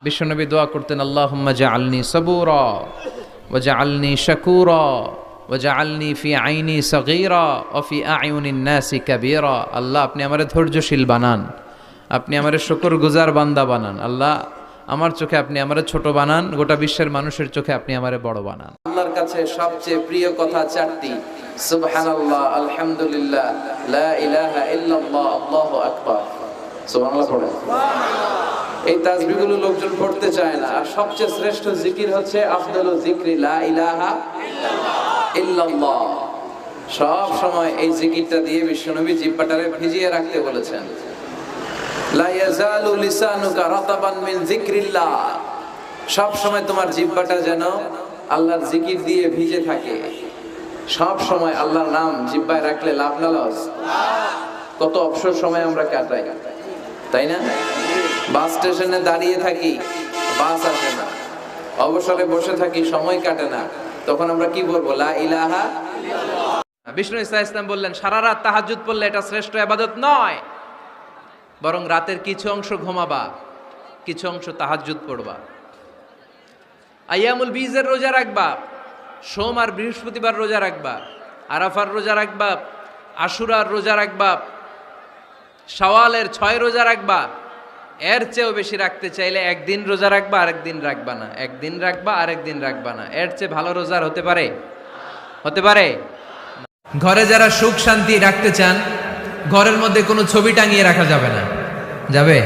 বিশ্বনবী দোয়া করতেন, আল্লাহুম্মা জাআলনি সাবুরা ওয়া জাআলনি শাকুরা ওয়া জাআলনি ফি আইনি সগীরা ওয়া ফি আয়ুনিন নাসি কাবীরা। আল্লাহ, আপনি আমারে ধৈর্যশীল বানান, আপনি আমারে শুকরগুজার বান্দা বানান। আল্লাহ, আমার চোখে আপনি আমারে ছোট বানান, গোটা বিশ্বের মানুষের চোখে আপনি আমারে বড় বানান। আল্লাহর কাছে সবচেয়ে প্রিয় কথা চারটি: সুবহানাল্লাহ, আলহামদুলিল্লাহ, লা ইলাহা ইল্লাল্লাহ, আল্লাহু আকবার। সুবহানাল্লাহ পড়েন। এই তাসবিহগুলো লোকজন পড়তে চায় না। আর সবচেয়ে শ্রেষ্ঠ জিকির হচ্ছে আফদালু যিকরি লা ইলাহা ইল্লাল্লাহ। সব সময় এই জিকিরটা দিয়ে বিশ্বনবী জিহ্বাটারে ভিজিয়ে রাখতে বলেছেন। লা ইয়াজালু লিসানুকা রাতাবান মিন যিকরিল্লাহ। সব সময় তোমার জিহ্বাটা যেন আল্লাহর জিকির দিয়ে ভিজে থাকে। সব সময় আল্লাহর নাম জিহ্বায় রাখলে লাভ না লস? কত অবসর সময় আমরা কাটাই, তাই না? বাস স্টেশনে দাঁড়িয়ে থাকি, বাস আসে না, অবসরে বসে থাকি, সময় কাটে না, তখন আমরা কি বলবো? লা ইলাহা ইল্লাল্লাহ। বিষ্ণু ইসলাম বললেন, সারা রাত তাহাজ্জুদ পড়লে এটা শ্রেষ্ঠ ইবাদত নয়, বরং রাতের কিছু অংশ ঘুমাবা, কিছু অংশ তাহাজ্জুদ পড়বা। আইয়ামুল বীজের রোজা রাখবা, সোম আর বৃহস্পতিবার রোজা রাখবা, আরাফার রোজা রাখবা, আশুরার রোজা রাখবা, শাওয়ালের 6 রোজা রাখবা। এর চেয়েও বেশি রাখতে চাইলে একদিন রোজা রাখবা, আরেকদিন রাখবা না, একদিন রাখবা, আরেকদিন রাখবা না। এর চেয়ে ভালো রোজার হতে পারে? হতে পারে? ঘরে যারা সুখ শান্তি রাখতে চান, ঘরের মধ্যে কোনো ছবি টাঙিয়ে রাখা যাবে না। যাবে?